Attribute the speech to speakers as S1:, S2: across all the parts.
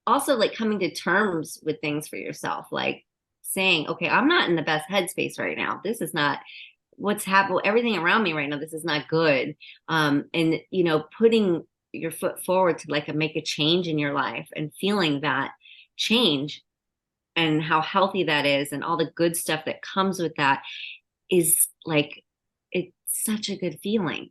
S1: also like coming to terms with things for yourself, like saying, okay, I'm not in the best headspace right now. This is not what's happening. Everything around me right now, this is not good. And putting your foot forward to like make a change in your life and feeling that change and how healthy that is and all the good stuff that comes with that is like, it's such a good feeling.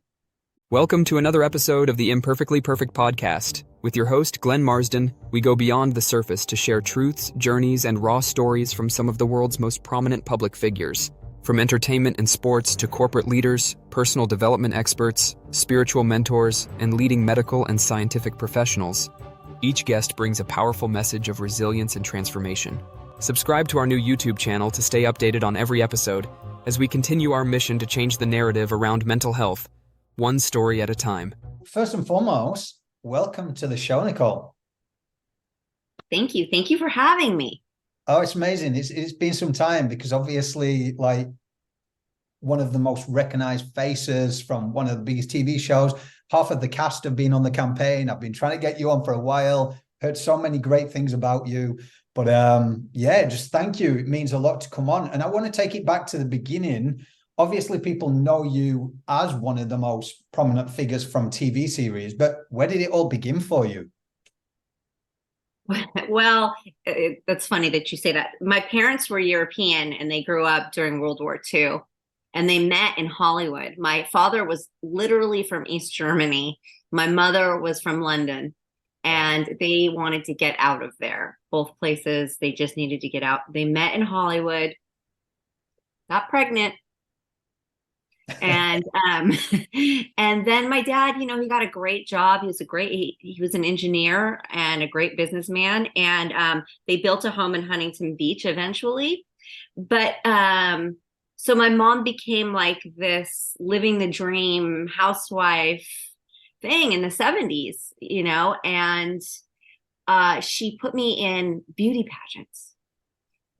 S2: Welcome to another episode of the Imperfectly Perfect podcast. With your host, Glenn Marsden, we go beyond the surface to share truths, journeys, and raw stories from some of the world's most prominent public figures. From entertainment and sports to corporate leaders, personal development experts, spiritual mentors, and leading medical and scientific professionals, each guest brings a powerful message of resilience and transformation. Subscribe to our new YouTube channel to stay updated on every episode as we continue our mission to change the narrative around mental health, one story at a time.
S3: First and foremost, welcome to the show, Nicole.
S1: Thank you. Thank you for having me.
S3: Oh, it's amazing. It's been some time because obviously, like, one of the most recognized faces from one of the biggest TV shows. Half of the cast have been on the campaign. I've been trying to get you on for a while. Heard so many great things about you. But just thank you. It means a lot to come on. And I want to take it back to the beginning. Obviously, people know you as one of the most prominent figures from TV series, but where did it all begin for you?
S1: Well, that's funny that you say that. My parents were European and they grew up during World War II and they met in Hollywood. My father was literally from East Germany. My mother was from London and they wanted to get out of there. Both places, they just needed to get out. They met in Hollywood, got pregnant. And and then my dad, he got a great job. He was an engineer and a great businessman. And they built a home in Huntington Beach eventually. But so my mom became like this living the dream housewife thing in the 70s, and she put me in beauty pageants,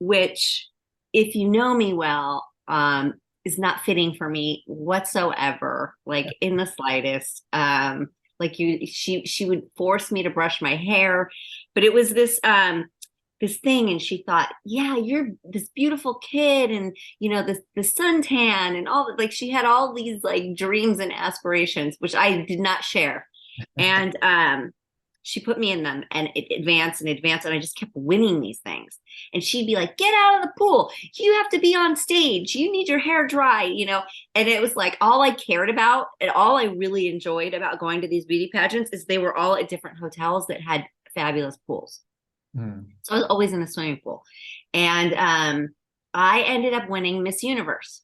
S1: which, if you know me well, is not fitting for me whatsoever, like in the slightest. She would force me to brush my hair, but it was this thing, and she thought, yeah, you're this beautiful kid, and the suntan and all, like she had all these like dreams and aspirations, which I did not share. And she put me in them, and it advanced and advanced, and I just kept winning these things. And she'd be like, get out of the pool. You have to be on stage. You need your hair dry, And it was like all I cared about and all I really enjoyed about going to these beauty pageants is they were all at different hotels that had fabulous pools. So I was always in the swimming pool. And I ended up winning Miss Universe.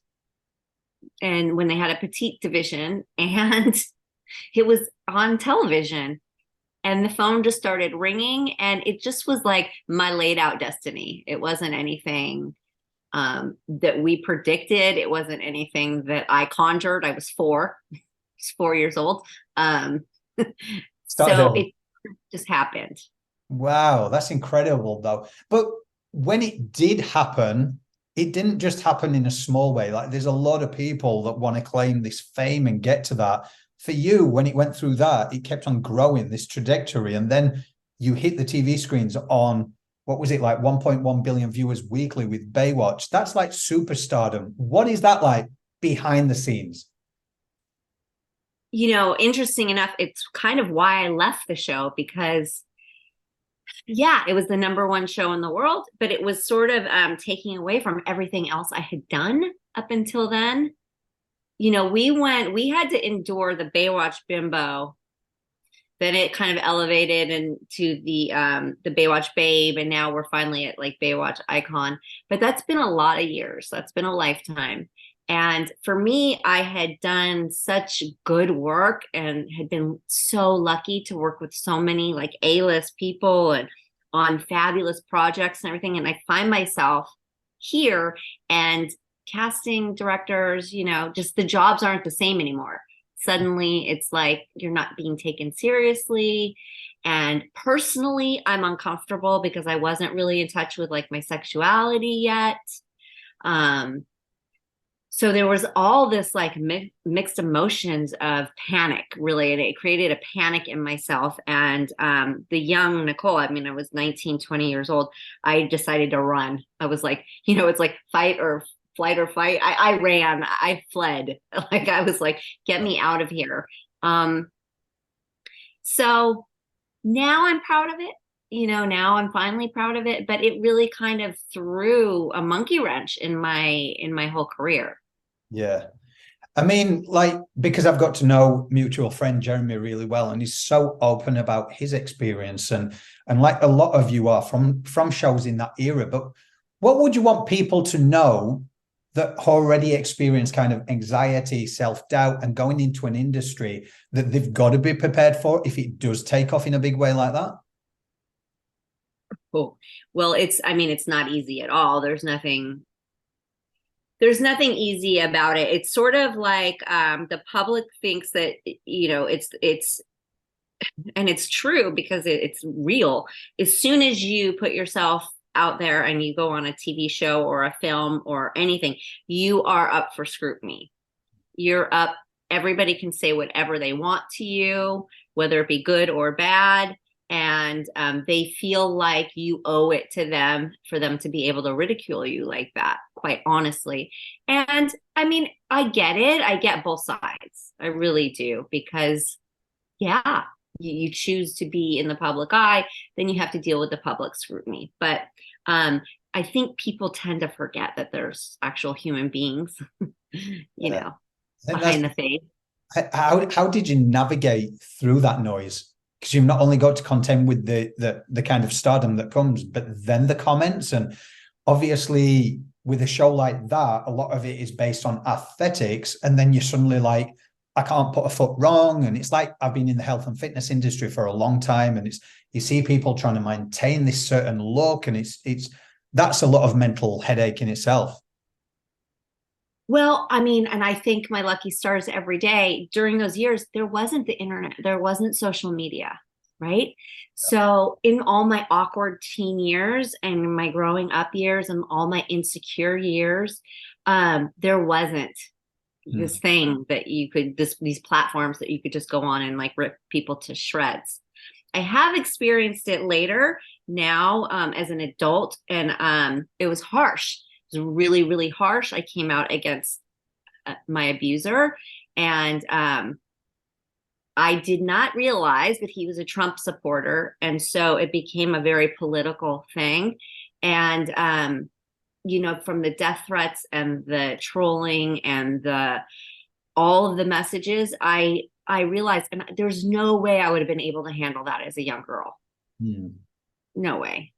S1: And when they had a petite division, and it was on television. And the phone just started ringing, and it just was like my laid out destiny. It wasn't anything that we predicted. It wasn't anything that I conjured. I was 4. I was 4 years old. So it just happened.
S3: Wow, that's incredible, though. But when it did happen, it didn't just happen in a small way. Like, there's a lot of people that want to claim this fame and get to that. For you, when it went through that, it kept on growing, this trajectory. And then you hit the TV screens on, what was it, like 1.1 billion viewers weekly with Baywatch. That's like superstardom. What is that like behind the scenes?
S1: Interesting enough, it's kind of why I left the show, because yeah, it was the #1 show in the world, but it was sort of taking away from everything else I had done up until then. We had to endure the Baywatch bimbo. Then it kind of elevated into the Baywatch babe. And now we're finally at like Baywatch icon. But that's been a lot of years. That's been a lifetime. And for me, I had done such good work and had been so lucky to work with so many like A-list people and on fabulous projects and everything. And I find myself here, and casting directors, just the jobs aren't the same anymore. Suddenly it's like you're not being taken seriously. And personally, I'm uncomfortable because I wasn't really in touch with like my sexuality yet. So there was all this like mixed emotions of panic, really, and it created a panic in myself. And the young Nicole, I mean, I was 19, 20 years old. I decided to run. I was like, it's like fight or flight or fight. I ran. I fled. Like I was like, get me out of here. So now I'm proud of it. Now I'm finally proud of it, but it really kind of threw a monkey wrench in my whole career.
S3: Yeah. I mean, like, because I've got to know mutual friend Jeremy really well, and he's so open about his experience, and like a lot of you are from shows in that era. But what would you want people to know that already experience kind of anxiety, self-doubt, and going into an industry that they've got to be prepared for if it does take off in a big way like that?
S1: Oh, well, it's not easy at all. There's nothing easy about it. It's sort of like the public thinks that it's and it's true because it's real. As soon as you put yourself out there and you go on a TV show or a film or anything, you are up for scrutiny. You're up. Everybody can say whatever they want to you, whether it be good or bad. And they feel like you owe it to them for them to be able to ridicule you like that, quite honestly. And I mean, I get it. I get both sides. I really do. Because, yeah, you choose to be in the public eye, then you have to deal with the public scrutiny. But I think people tend to forget that there's actual human beings, behind the face.
S3: How did you navigate through that noise? Because you've not only got to contend with the kind of stardom that comes, but then the comments. And obviously with a show like that, a lot of it is based on aesthetics, and then you're suddenly like, I can't put a foot wrong. And it's like, I've been in the health and fitness industry for a long time, and you see people trying to maintain this certain look, and that's a lot of mental headache in itself.
S1: Well, I mean, and I thank my lucky stars every day. During those years, there wasn't the internet, there wasn't social media, right? So, in all my awkward teen years and my growing up years and all my insecure years, there wasn't this thing that you could, these platforms that you could just go on and like rip people to shreds. I have experienced it later now as an adult, and it was harsh. It was really, really harsh. I came out against my abuser, and I did not realize that he was a Trump supporter. And so it became a very political thing. And, from the death threats and the trolling and all of the messages, I realized, and there's no way I would have been able to handle that as a young girl. No way.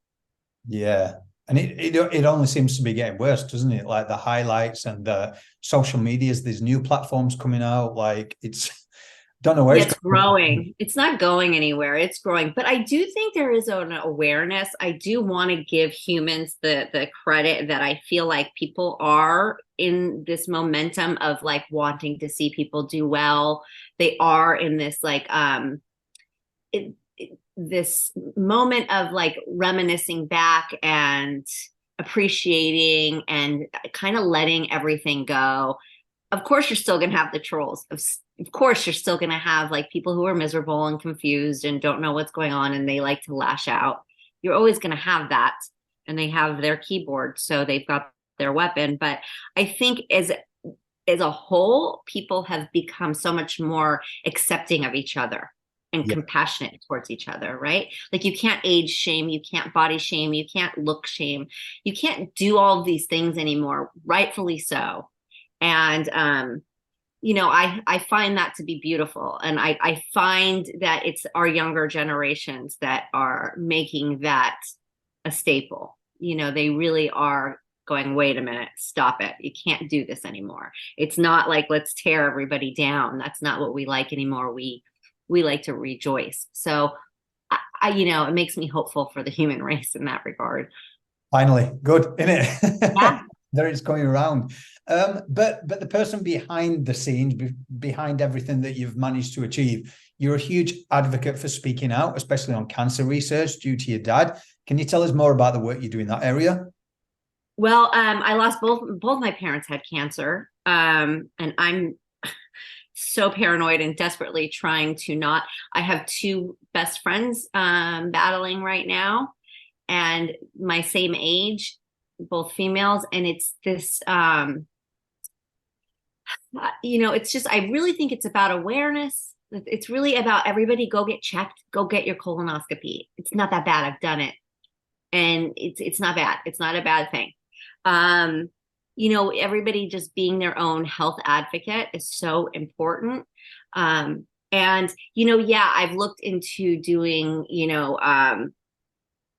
S3: Yeah. And it only seems to be getting worse, doesn't it? Like the highlights and the social medias, there's new platforms coming out. Like don't know where
S1: it's growing. It's not going anywhere. It's growing. But I do think there is an awareness. I do want to give humans the credit that I feel like people are in this momentum of like wanting to see people do well. They are in this like this moment of like reminiscing back and appreciating and kind of letting everything go. Of course, you're still going to have the trolls. Of course, you're still going to have like people who are miserable and confused and don't know what's going on, and they like to lash out. You're always going to have that, and they have their keyboard, so they've got their weapon. But I think as a whole, people have become so much more accepting of each other and compassionate towards each other, right? Like you can't age shame, you can't body shame, you can't look shame, you can't do all of these things anymore, rightfully so. And I find that to be beautiful, and I find that it's our younger generations that are making that a staple. They really are going, wait a minute, stop it, you can't do this anymore. It's not like let's tear everybody down. That's not what we like anymore. We like to rejoice. So it makes me hopeful for the human race in that regard.
S3: Finally, good, isn't it?
S1: Yeah.
S3: There it's going around. But the person behind the scenes, behind everything that you've managed to achieve, you're a huge advocate for speaking out, especially on cancer research due to your dad. Can you tell us more about the work you do in that area?
S1: Well, I lost both my parents had cancer. And I'm so paranoid and desperately trying to not. I have two best friends battling right now, and my same age, both females, and it's this it's just, I really think it's about awareness. It's really about everybody go get checked, go get your colonoscopy. It's not that bad. I've done it. And it's not bad. It's not a bad thing. Everybody just being their own health advocate is so important. Yeah, I've looked into doing,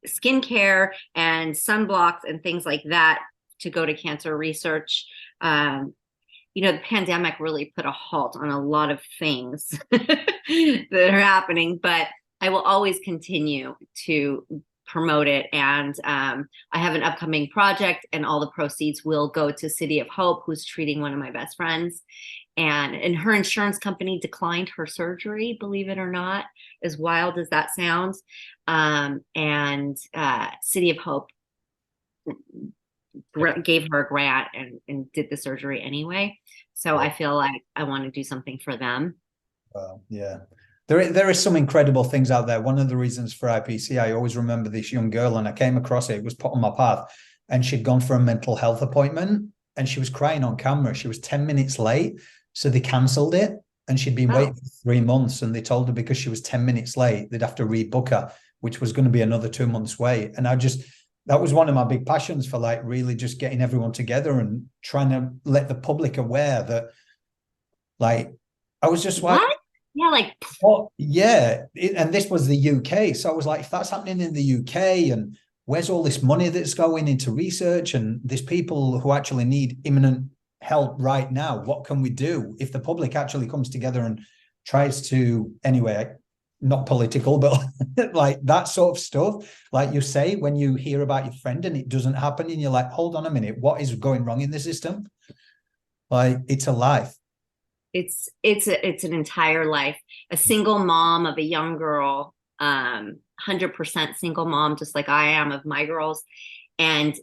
S1: skincare and sunblocks and things like that to go to cancer research. The pandemic really put a halt on a lot of things that are happening, but I will always continue to promote it. And I have an upcoming project, and all the proceeds will go to City of Hope, who's treating one of my best friends. And her insurance company declined her surgery, believe it or not, as wild as that sounds. City of Hope gave her a grant and did the surgery anyway. So I feel like I want to do something for them.
S3: Yeah. There is some incredible things out there. One of the reasons for IPC, I always remember this young girl, and I came across it. It was put on my path, and she'd gone for a mental health appointment, and she was crying on camera. She was 10 minutes late, so they cancelled it, and she'd been waiting for 3 months, and they told her because she was 10 minutes late, they'd have to rebook her, which was going to be another 2 months wait. And that was one of my big passions for like really just getting everyone together and trying to let the public aware that, like, I was just like,
S1: what? Yeah, like,
S3: oh, yeah. And this was the UK. So I was like, if that's happening in the UK, and where's all this money that's going into research, and there's people who actually need imminent help right now, what can we do? If the public actually comes together and tries to, anyway, not political, but like that sort of stuff, like you say, when you hear about your friend and it doesn't happen, and you're like, hold on a minute, what is going wrong in the system? Like, it's a life.
S1: It's an entire life. A single mom of a young girl, 100% single mom, just like I am of my girls. And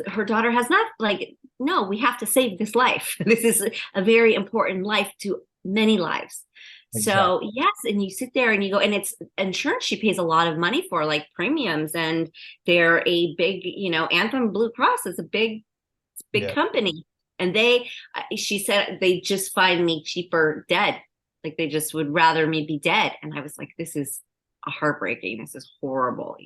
S1: her daughter has not, like, no, we have to save this life. This is a very important life to many lives. Exactly. So yes, and you sit there and you go, and it's insurance she pays a lot of money for, like premiums, and they're a big, Anthem Blue Cross is a big company. And she said they just find me cheaper dead. Like, they just would rather me be dead. And I was like, this is heartbreaking. This is horrible,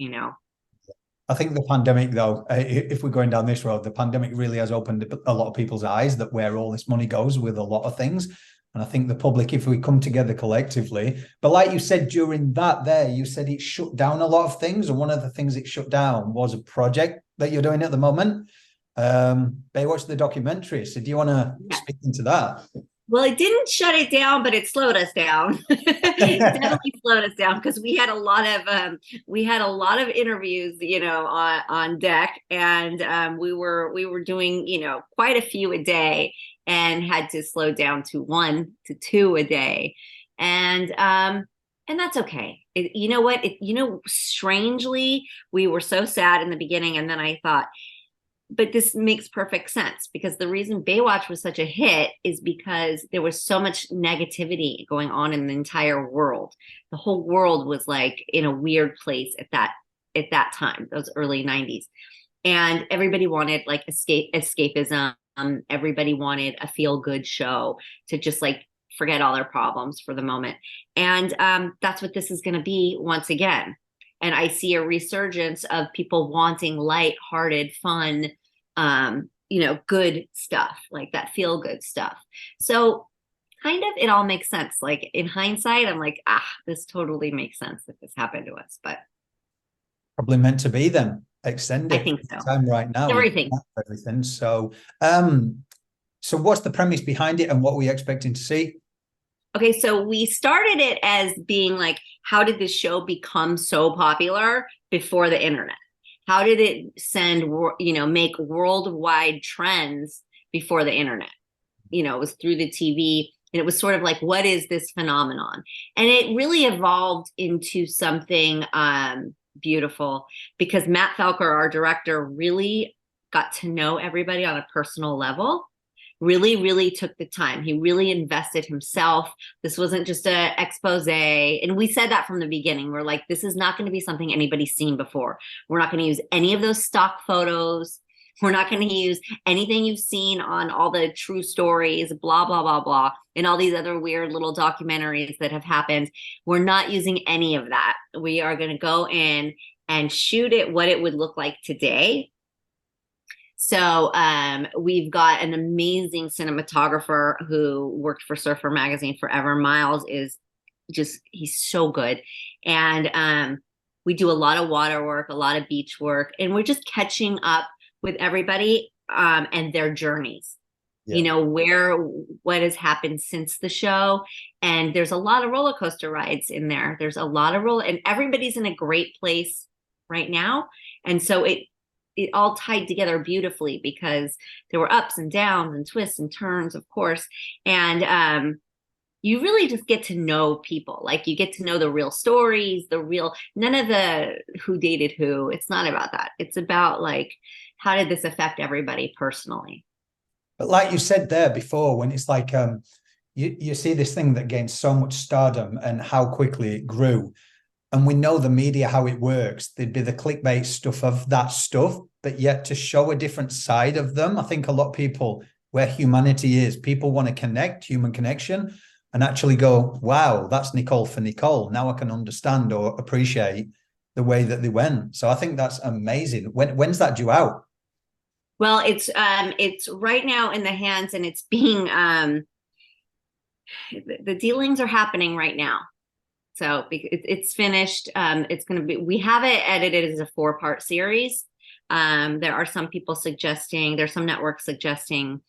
S3: I think the pandemic, though, if we're going down this road, the pandemic really has opened a lot of people's eyes that where all this money goes with a lot of things. And I think the public, if we come together collectively, but like you said during that there, you said it shut down a lot of things. And one of the things it shut down was a project that you're doing at the moment. Baywatch, the documentary. So do you want to speak into that?
S1: Well, it didn't shut it down, but it slowed us down. It definitely slowed us down, because we had a lot of interviews, on deck, and we were doing, quite a few a day, and had to slow down to 1 to 2 a day, and that's okay. You know what? Strangely, we were so sad in the beginning, and then I thought, but this makes perfect sense, because the reason Baywatch was such a hit is because there was so much negativity going on in the entire world. The whole world was like in a weird place at that time, those early 90s. And everybody wanted like escapism. Everybody wanted a feel-good show to just like forget all their problems for the moment. And that's what this is going to be once again. And I see a resurgence of people wanting light-hearted, fun, good stuff, like that feel-good stuff. So kind of it all makes sense. Like, in hindsight, I'm like, this totally makes sense that this happened to us. But
S3: probably meant to be then. Extend it.
S1: I think so.
S3: Time right now.
S1: Everything.
S3: So, so what's the premise behind it, and what are we expecting to see?
S1: Okay, so we started it as being like, how did this show become so popular before the internet? How did it make worldwide trends before the internet? It was through the TV, and it was sort of like, what is this phenomenon? And it really evolved into something beautiful, because Matt Falker, our director, really got to know everybody on a personal level. Really, really took the time. He really invested himself. This wasn't just a expose. And we said that from the beginning. We're like, this is not going to be something anybody's seen before. We're not going to use any of those stock photos. We're not going to use anything you've seen on all the true stories, blah, blah, blah, blah, and all these other weird little documentaries that have happened. We're not using any of that. We are going to go in and shoot it what it would look like today. So we've got an amazing cinematographer who worked for Surfer Magazine forever. Miles is just, he's so good. And we do a lot of water work, a lot of beach work, and we're just catching up with everybody and their journeys. Yeah. You know, what has happened since the show. And there's a lot of roller coaster rides in there. There's a lot of and everybody's in a great place right now. And so it all tied together beautifully because there were ups and downs and twists and turns, of course. And you really just get to know people. Like, you get to know the real stories, none of the who dated who. It's not about that. It's about, like, how did this affect everybody personally?
S3: But like you said there before, when it's like you see this thing that gains so much stardom and how quickly it grew. And we know the media, how it works. There'd be the clickbait stuff of that stuff, but yet to show a different side of them. I think a lot of people, where humanity is, people want to connect, human connection, and actually go, wow, that's Nicole for Nicole. Now I can understand or appreciate the way that they went. So I think that's amazing. When's that due out?
S1: Well, it's right now in the hands, and it's being the dealings are happening right now. So it's finished. It's going to be, we have it edited as a 4-part series. There are some people suggesting, there's some networks suggesting,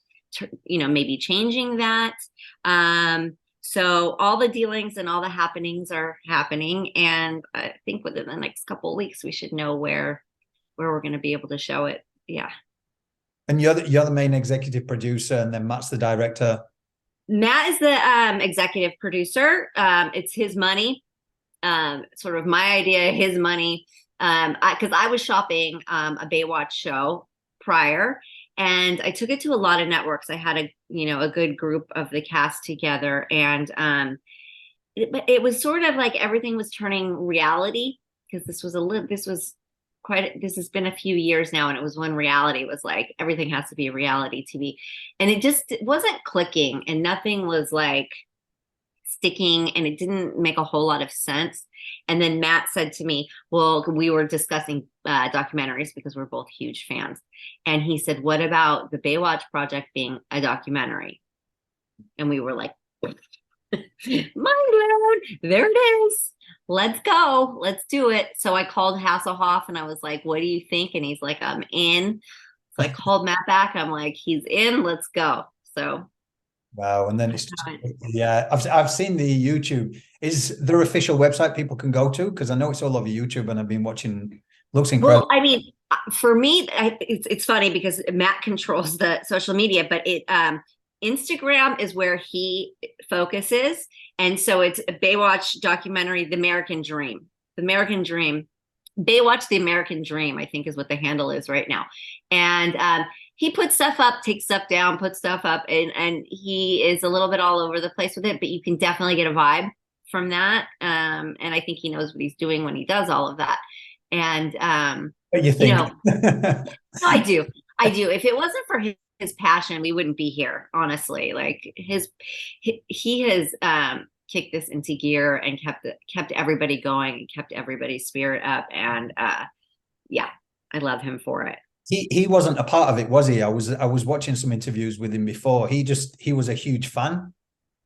S1: maybe changing that. So all the dealings and all the happenings are happening. And I think within the next couple of weeks, we should know where we're going to be able to show it. Yeah. And
S3: you're the main executive producer, and then Matt's the director.
S1: Matt is the executive producer. It's his money, sort of my idea, his money. Because I was shopping a Baywatch show prior, and I took it to a lot of networks. I had a good group of the cast together, and it was sort of like everything was turning reality, because this has been a few years now, and it was when reality was like, everything has to be reality TV, and it wasn't clicking, and nothing was like sticking, and it didn't make a whole lot of sense. And then Matt said to me, well, we were discussing documentaries because we're both huge fans, and he said, what about the Baywatch project being a documentary? And we were like, mind blown, there it is. Let's go. Let's do it. So I called Hasselhoff and I was like, what do you think? And he's like, I'm in. So I called Matt back. I'm like, he's in. Let's go. So.
S3: Wow. And then it's just, yeah, I've seen the YouTube. Is there official website people can go to? Because I know it's all over YouTube and I've been watching. Looks incredible.
S1: Well, I mean, for me, it's funny because Matt controls the social media, but Instagram is where he focuses. And so it's a Baywatch documentary, The American Dream. The American Dream. Baywatch, The American Dream, I think is what the handle is right now. And he puts stuff up, takes stuff down, puts stuff up, and he is a little bit all over the place with it, but you can definitely get a vibe from that. And I think he knows what he's doing when he does all of that. And,
S3: what you think?
S1: I do. If it wasn't for his passion, we wouldn't be here, honestly. Like he has kicked this into gear and kept everybody going and kept everybody's spirit up. And yeah, I love him for it.
S3: He wasn't a part of it, was he? I was watching some interviews with him before. He was a huge fan.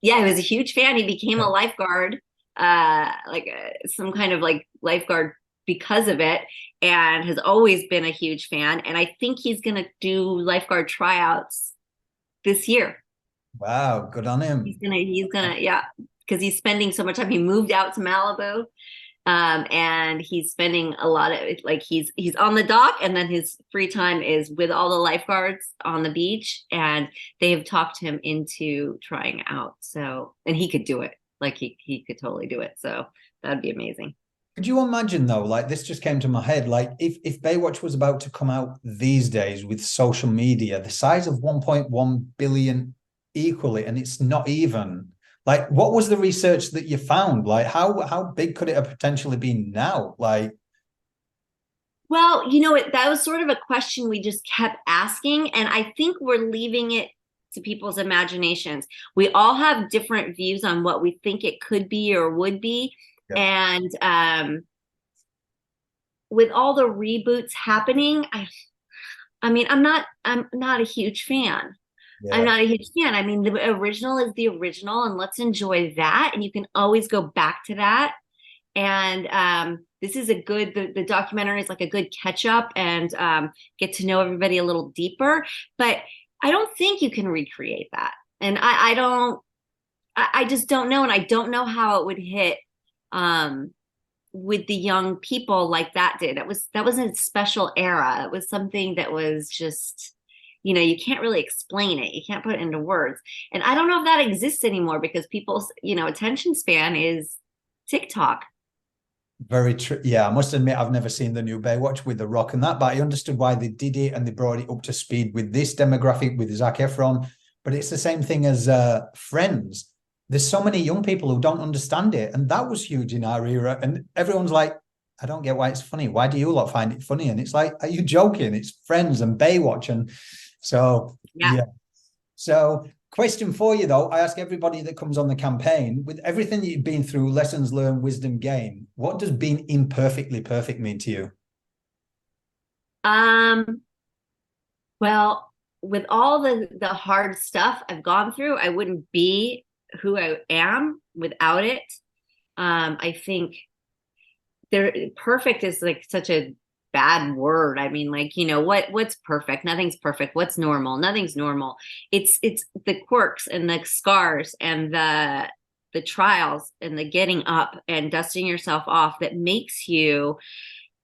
S1: Yeah, he was a huge fan. He became a lifeguard, some kind of like lifeguard because of it, and has always been a huge fan. And I think he's going to do lifeguard tryouts this year.
S3: Wow, good on him.
S1: He's gonna, yeah, because he's spending so much time. He moved out to Malibu, and he's spending a lot of it. Like he's on the dock, and then his free time is with all the lifeguards on the beach, and they have talked him into trying out. So, and he could do it. Like he could totally do it. So that'd be amazing.
S3: Could you imagine though, like this just came to my head, like if Baywatch was about to come out these days with social media, the size of 1.1 billion equally, and it's not even like what was the research that you found? Like how big could it have potentially been now? Like
S1: Well, that was sort of a question we just kept asking. And I think we're leaving it to people's imaginations. We all have different views on what we think it could be or would be.
S3: yeah,
S1: And with all the reboots happening, I mean, I'm not a huge fan. I'm
S3: yeah.
S1: not a huge fan. I mean, the original is the original, and let's enjoy that. And you can always go back to that. And this is the documentary is like a good catch up and get to know everybody a little deeper. But I don't think you can recreate that. And I just don't know. And I don't know how it would hit with the young people like that did. That was a special era. It was something that was just, you can't really explain it. You can't put it into words. And I don't know if that exists anymore because people's, attention span is TikTok.
S3: Very true. Yeah, I must admit I've never seen the new Baywatch with The Rock and that, but I understood why they did it and they brought it up to speed with this demographic with Zac Efron. But it's the same thing as Friends. There's so many young people who don't understand it, and that was huge in our era. And everyone's like, "I don't get why it's funny. Why do you lot find it funny?" And it's like, "Are you joking? It's Friends and Baywatch." And so,
S1: Yeah.
S3: yeah. So, question for you though, I ask everybody that comes on the campaign, with everything that you've been through, lessons learned, wisdom gained, what does being imperfectly perfect mean to you?
S1: Um, well, with all the hard stuff I've gone through, I wouldn't be who I am without it. I think perfect is like such a bad word. I mean, like, what's perfect? Nothing's perfect. What's normal? Nothing's normal. It's the quirks and the scars and the trials and the getting up and dusting yourself off that makes you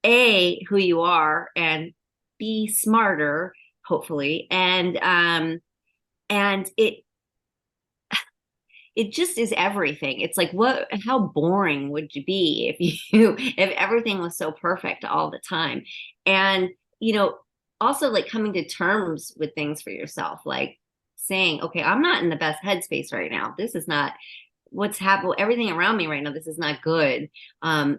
S1: A, who you are, and B, smarter, hopefully. And it just is everything. It's like how boring would you be if everything was so perfect all the time? And also like coming to terms with things for yourself, like saying, okay, I'm not in the best headspace right now. This is not what's happening. Everything around me right now, this is not good. And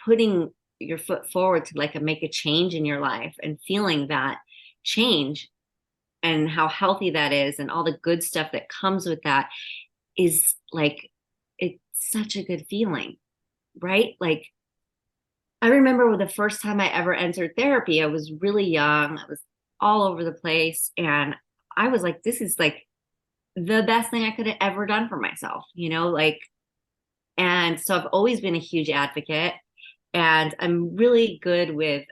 S1: putting your foot forward to like make a change in your life and feeling that change and how healthy that is and all the good stuff that comes with that is like, it's such a good feeling, right? Like, I remember the first time I ever entered therapy, I was really young. I was all over the place. And I was like, this is like the best thing I could have ever done for myself, like, and so I've always been a huge advocate. And I'm really good with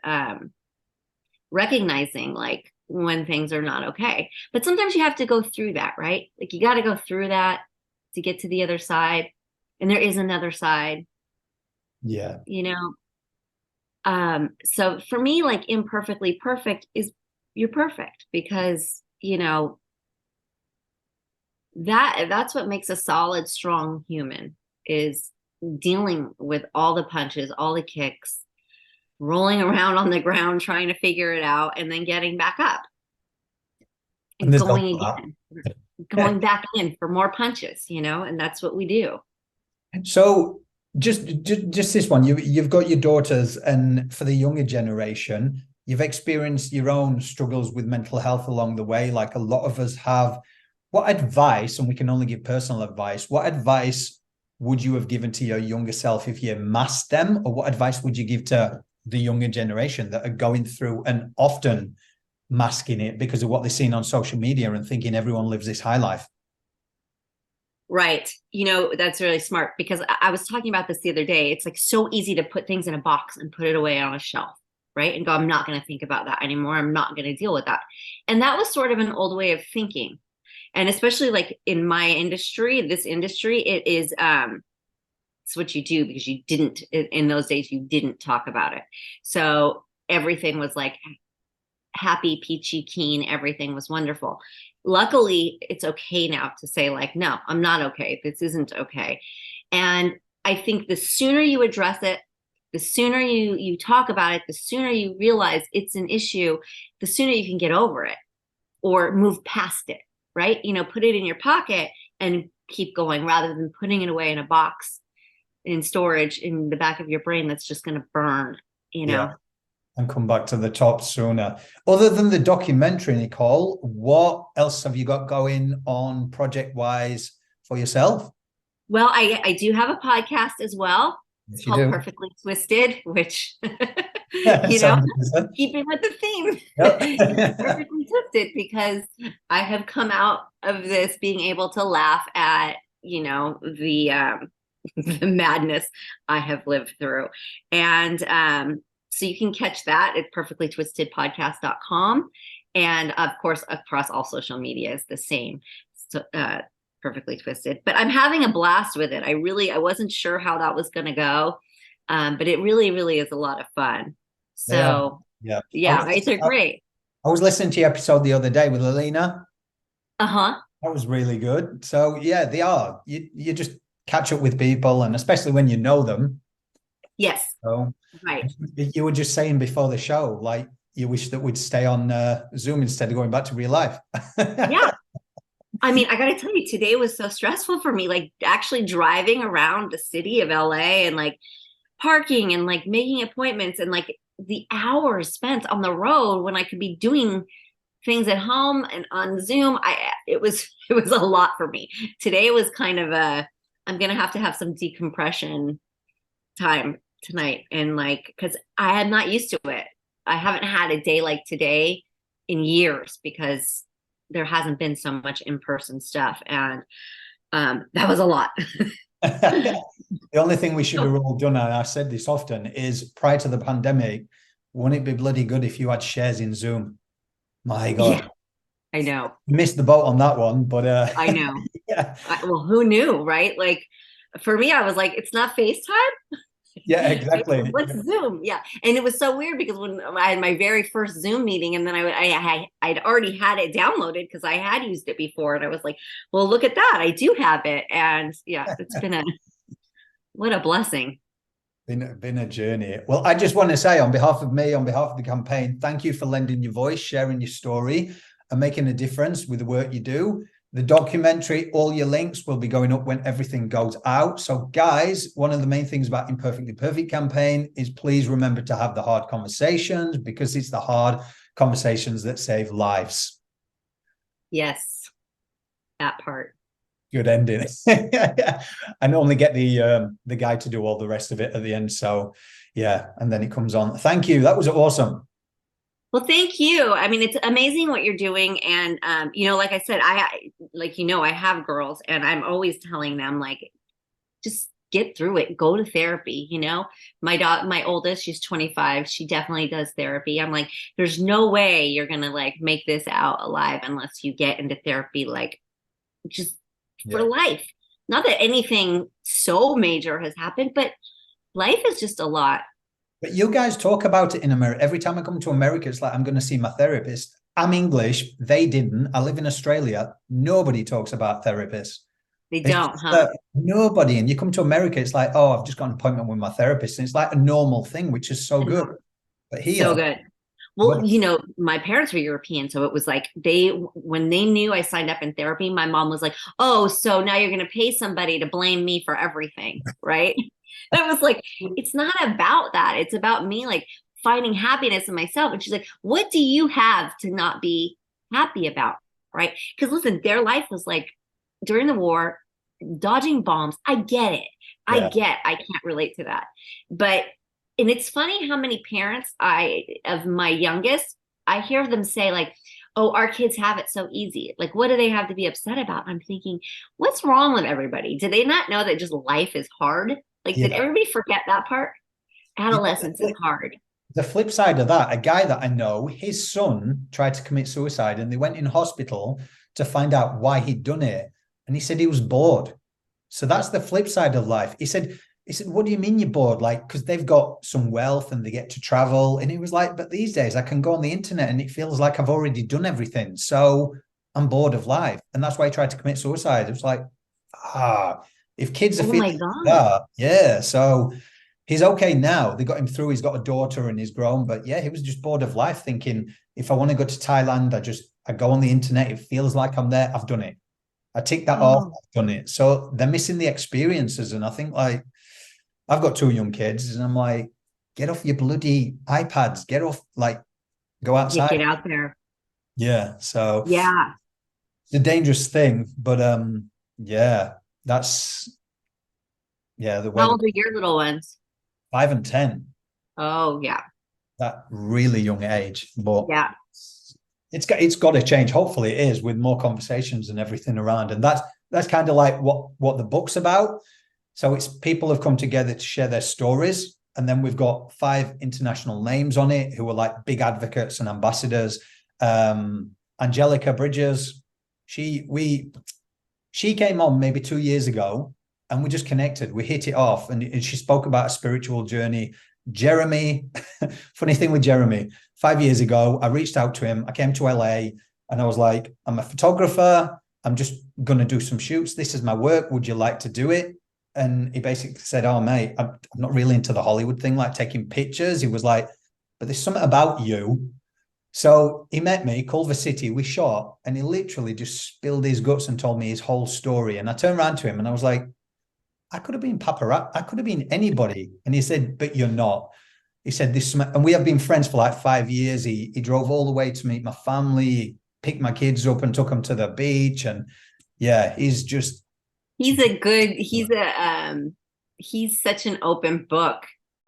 S1: recognizing like when things are not okay. But sometimes you have to go through that, right? Like you got to go through that to get to the other side. And there is another side,
S3: Yeah.
S1: So for me, like imperfectly perfect is you're perfect because, that's what makes a solid, strong human is dealing with all the punches, all the kicks, rolling around on the ground, trying to figure it out, and then getting back up
S3: And
S1: and
S3: there's no
S1: going again, going back in for more punches, and that's what we do.
S3: So just this one, you've got your daughters, and for the younger generation, you've experienced your own struggles with mental health along the way, like a lot of us have. What advice, and we can only give personal advice, what advice would you have given to your younger self if you masked them? Or what advice would you give to the younger generation that are going through and often masking it because of what they've seen on social media and thinking everyone lives this high life?
S1: Right. That's really smart because I was talking about this the other day. It's like so easy to put things in a box and put it away on a shelf, right? And go, I'm not going to think about that anymore. I'm not going to deal with that. And that was sort of an old way of thinking. And especially like in my industry, this industry, it is, it's what you do because you didn't, in those days, you didn't talk about it. So everything was like happy, peachy, keen. Everything was wonderful. Luckily, it's okay now to say like, no, I'm not okay. This isn't okay. And I think the sooner you address it, The sooner you talk about it, the sooner you realize it's an issue, the sooner you can get over it or move past it, right? Put it in your pocket and keep going rather than putting it away in a box in storage in the back of your brain that's just going to burn,
S3: Yeah. And come back to the top sooner. Other than the documentary, Nicole, what else have you got going on project-wise for yourself?
S1: Well, I do have a podcast as well. It's
S3: Yes, you
S1: called
S3: do.
S1: Perfectly Twisted, which,
S3: 70%.
S1: keeping with the theme, it's
S3: Yep.
S1: perfectly twisted because I have come out of this being able to laugh at, the the madness I have lived through. And so you can catch that at perfectlytwistedpodcast.com. And of course, across all social media is the same. So, Perfectly Twisted. But I'm having a blast with it. I wasn't sure how that was going to go. But it really, really is a lot of fun.
S3: They are.
S1: So
S3: Yeah.
S1: yeah, right. They're great.
S3: I was listening to your episode the other day with Alina.
S1: Uh-huh.
S3: That was really good. So yeah, they are. You just catch up with people, and especially when you know them.
S1: Yes.
S3: So
S1: Right.
S3: you were just saying before the show, like you wish that we'd stay on Zoom instead of going back to real life.
S1: Yeah. I mean, I got to tell you, today was so stressful for me, like actually driving around the city of LA and like parking and like making appointments and like the hours spent on the road when I could be doing things at home and on Zoom. It was it was a lot for me. Today was kind of I'm gonna have to have some decompression time tonight, and like because I am not used to it. I haven't had a day like today in years because there hasn't been so much in-person stuff, and that was a lot.
S3: The only thing we should have all done, and I said this often, is prior to the pandemic, wouldn't it be bloody good if you had shares in Zoom? My God.
S1: Yeah, I know.
S3: Missed the boat on that one, but
S1: I know.
S3: yeah.
S1: Well, who knew, right? Like for me, I was like, it's not FaceTime.
S3: Yeah, exactly.
S1: What's Zoom? Yeah. And it was so weird because when I had my very first Zoom meeting, and then I'd already had it downloaded because I had used it before. And I was like, well, look at that. I do have it. And yeah, it's been what a blessing.
S3: Been a journey. Well, I just want to say on behalf of me, on behalf of the campaign, thank you for lending your voice, sharing your story, and making a difference with the work you do. The documentary, all your links will be going up when everything goes out. So guys, one of the main things about Imperfectly Perfect campaign is please remember to have the hard conversations, because it's the hard conversations that save lives.
S1: Yes, that part.
S3: Good ending. And only get the guy to do all the rest of it at the end. So yeah, and then it comes on. Thank you. That was awesome.
S1: Well, thank you. I mean, it's amazing what you're doing. And, like I said, I have girls, and I'm always telling them, like, just get through it. Go to therapy. My oldest, she's 25. She definitely does therapy. I'm like, there's no way you're going to like make this out alive unless you get into therapy, like just for life. Not that anything so major has happened, but life is just a lot.
S3: But you guys talk about it in America. Every time I come to America, it's like, I'm going to see my therapist. I'm English. They didn't. I live in Australia. Nobody talks about therapists.
S1: They don't, huh?
S3: Nobody. And you come to America, it's like, oh, I've just got an appointment with my therapist. And it's like a normal thing, which is so good. But here,
S1: so good. Well, my parents were European, so it was like when they knew I signed up in therapy, my mom was like, oh, so now you're going to pay somebody to blame me for everything, right? And I was like, it's not about that. It's about me like finding happiness in myself. And she's like, what do you have to not be happy about, right? Because listen, their life was like during the war, dodging bombs. I get it. I can't relate to that. And it's funny how many parents of my youngest, I hear them say like, oh, our kids have it so easy. Like, what do they have to be upset about? I'm thinking, what's wrong with everybody? Do they not know that just life is hard? Like, did everybody forget that part? Adolescence is hard.
S3: The flip side of that, a guy that I know, his son tried to commit suicide, and they went in hospital to find out why he'd done it. And he said he was bored. So that's the flip side of life. He said, what do you mean you're bored? Like, because they've got some wealth and they get to travel. And he was like, but these days I can go on the internet and it feels like I've already done everything. So I'm bored of life. And that's why he tried to commit suicide. It was like, if kids are feeling that, yeah. So He's okay now. They got him through. He's got a daughter and he's grown. But yeah, he was just bored of life, thinking if I want to go to Thailand, I go on the internet. It feels like I'm there. I've done it. I tick that off.
S1: Oh,
S3: I've done it. So they're missing the experiences. And I think like I've got two young kids, and I'm like, get off your bloody iPads. Get off, like, go
S1: you
S3: outside.
S1: get out there.
S3: Yeah. So
S1: Yeah.
S3: it's a dangerous thing, but yeah, that's the way
S1: How
S3: the
S1: old are your little ones?
S3: 5 and 10,
S1: Oh, yeah.
S3: that really young age. But
S1: Yeah.
S3: it's got to change. Hopefully, it is with more conversations and everything around, and that's kind of like what the book's about. So it's people have come together to share their stories, and then we've got 5 international names on it who are like big advocates and ambassadors. Angelica Bridges, she came on maybe 2 years ago, and we just connected. We hit it off, and she spoke about a spiritual journey. Jeremy, funny thing with Jeremy, 5 years ago, I reached out to him. I came to LA and I was like, I'm a photographer. I'm just going to do some shoots. This is my work. Would you like to do it? And he basically said, oh, mate, I'm not really into the Hollywood thing, like taking pictures. He was like, but there's something about you. So he met me, Culver City, we shot, and he literally just spilled his guts and told me his whole story. And I turned around to him and I was like, I could have been paparazzi. I could have been anybody. And he said, but you're not. He said this, and we have been friends for like 5 years. He drove all the way to meet my family, picked my kids up and took them to the beach. And yeah, he's just,
S1: he's such an open book.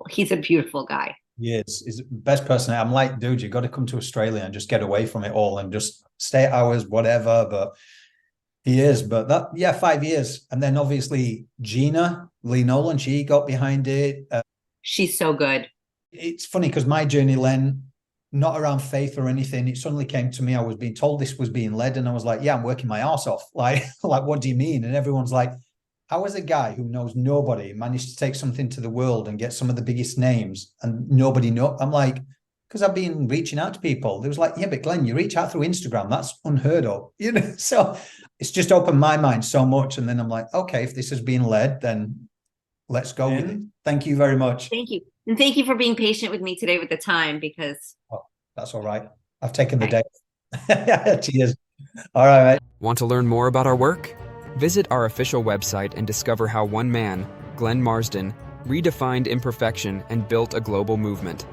S1: He's a beautiful guy.
S3: he's the best person. I'm like, dude, you got to come to Australia and just get away from it all and just stay at hours, whatever. But he is, but 5 years. And then obviously Gina Lee Nolan, she got behind it.
S1: She's so good.
S3: It's funny because my journey, Len, not around faith or anything. It suddenly came to me. I was being told this was being led, and I was like, yeah, I'm working my ass off. Like, what do you mean? And everyone's like, how has a guy who knows nobody managed to take something to the world and get some of the biggest names and nobody know? I'm like, because I've been reaching out to people. They was like, yeah, but Glenn, you reach out through Instagram. That's unheard of, So it's just opened my mind so much. And then I'm like, okay, if this is being led, then let's go with it. Thank you very much.
S1: Thank you. And thank you for being patient with me today with the time, because
S3: That's all right. I've taken the day. Cheers. All right, mate.
S2: Want to learn more about our work? Visit our official website and discover how one man, Glenn Marsden, redefined imperfection and built a global movement.